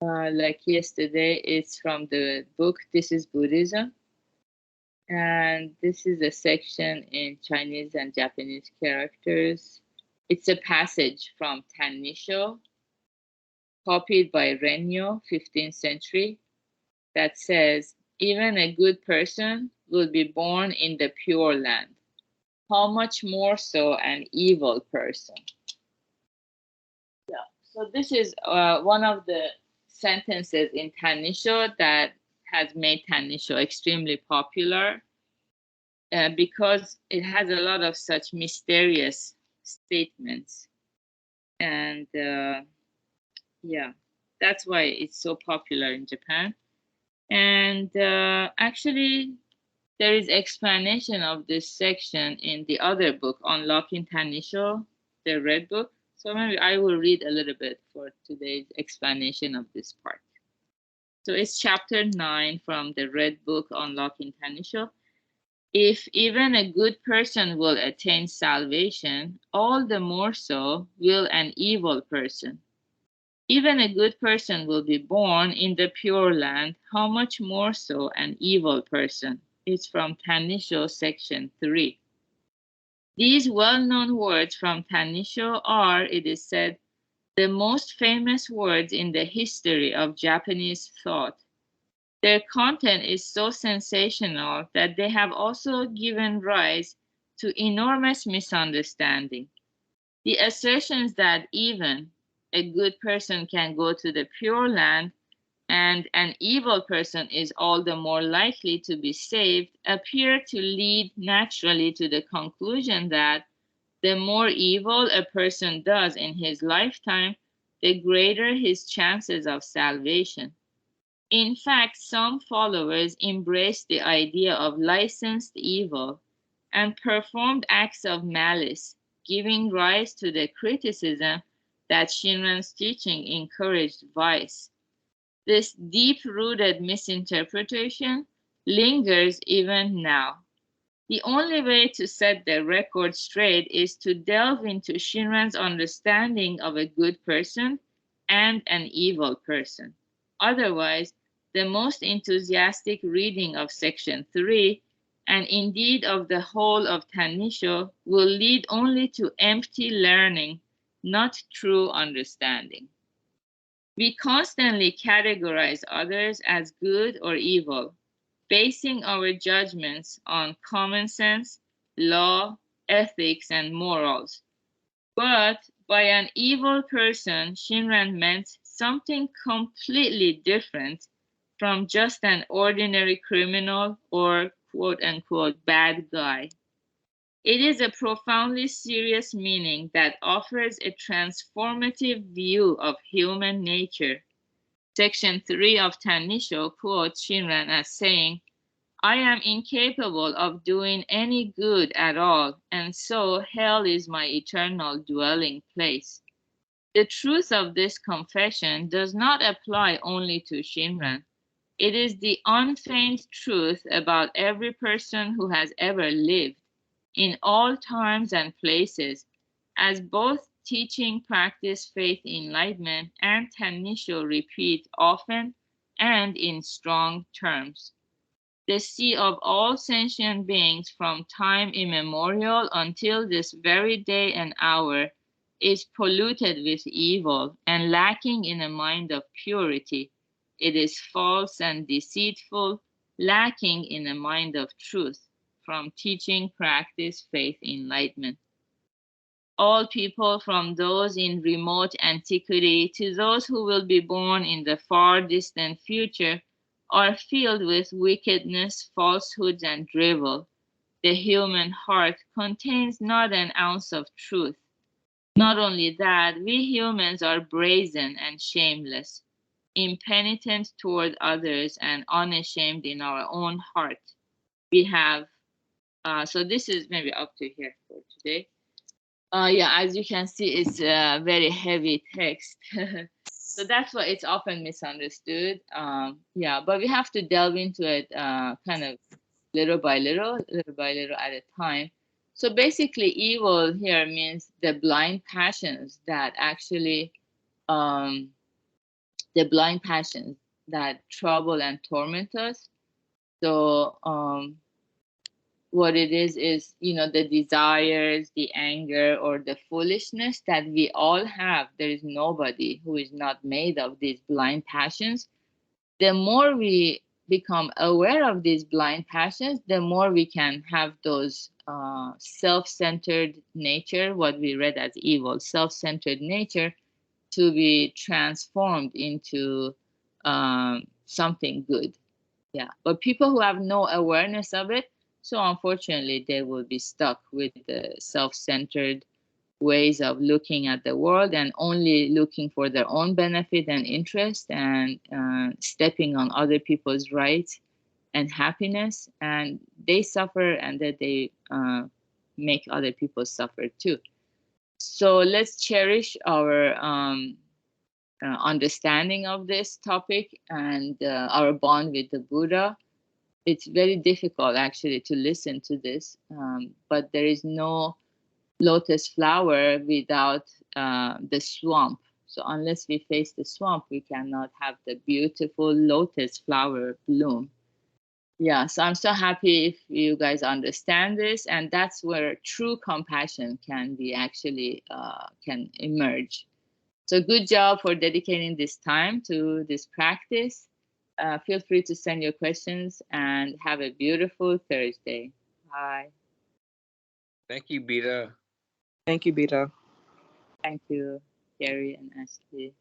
Like yesterday, it's from the book This is Buddhism. And this is a section in Chinese and Japanese characters. It's a passage from Tanisho, copied by Renyo, 15th century, that says, even a good person will be born in the Pure Land. How much more so an evil person? Yeah, so this is one of the sentences in Tanisho that has made Tanisho extremely popular because it has a lot of such mysterious statements. And yeah, that's why it's so popular in Japan. And actually, there is explanation of this section in the other book, Unlocking Tanisho, the red book. So maybe I will read a little bit for today's explanation of this part. So it's chapter 9 from the red book, Unlocking Tanisho. If even a good person will attain salvation, all the more so will an evil person. Even a good person will be born in the Pure Land, how much more so an evil person? It's from Tanisho, section 3. These well-known words from Tanisho are, it is said, the most famous words in the history of Japanese thought. Their content is so sensational that they have also given rise to enormous misunderstanding. The assertions that even a good person can go to the Pure Land and an evil person is all the more likely to be saved appear to lead naturally to the conclusion that the more evil a person does in his lifetime, the greater his chances of salvation. In fact, some followers embraced the idea of licensed evil and performed acts of malice, giving rise to the criticism that Shinran's teaching encouraged vice. This deep-rooted misinterpretation lingers even now. The only way to set the record straight is to delve into Shinran's understanding of a good person and an evil person. Otherwise, the most enthusiastic reading of section 3, and indeed of the whole of Tanisho, will lead only to empty learning, not true understanding. We constantly categorize others as good or evil, basing our judgments on common sense, law, ethics, and morals. But by an evil person, Shinran meant something completely different from just an ordinary criminal or quote unquote bad guy. It is a profoundly serious meaning that offers a transformative view of human nature. Section 3 of Tanisho quotes Shinran as saying, I am incapable of doing any good at all, and so hell is my eternal dwelling place. The truth of this confession does not apply only to Shinran. It is the unfeigned truth about every person who has ever lived, in all times and places, as both teaching, practice, faith, enlightenment, and Tanisho repeat often and in strong terms. The sea of all sentient beings from time immemorial until this very day and hour is polluted with evil and lacking in a mind of purity. It is false and deceitful, lacking in a mind of truth, from teaching, practice, faith, enlightenment. All people, from those in remote antiquity to those who will be born in the far distant future, are filled with wickedness, falsehoods, and drivel. The human heart contains not an ounce of truth. Not only that, we humans are brazen and shameless, impenitent toward others, and unashamed in our own heart. We have, so this is maybe up to here for today. Yeah, as you can see, it's a very heavy text. So that's why it's often misunderstood. Yeah, but we have to delve into it kind of little by little at a time. So basically, evil here means the blind passions that actually the blind passions that trouble and torment us. So what it is, the desires, the anger, or the foolishness that we all have. There is nobody who is not made of these blind passions. The more we become aware of these blind passions, the more we can have those self-centered nature, what we read as evil, self-centered nature, to be transformed into something good. Yeah, but people who have no awareness of it, so unfortunately, they will be stuck with the self-centered ways of looking at the world and only looking for their own benefit and interest, and stepping on other people's rights and happiness, and they suffer, and that they make other people suffer too. So let's cherish our understanding of this topic and our bond with the Buddha. It's very difficult actually to listen to this, but there is no lotus flower without the swamp. So unless we face the swamp, we cannot have the beautiful lotus flower bloom. Yeah, so I'm so happy if you guys understand this, and that's where true compassion can be actually can emerge. So good job for dedicating this time to this practice. Feel free to send your questions, and have a beautiful Thursday. Bye. Thank you, Beta. Thank you, Beta. Thank you, Gary and Ashley.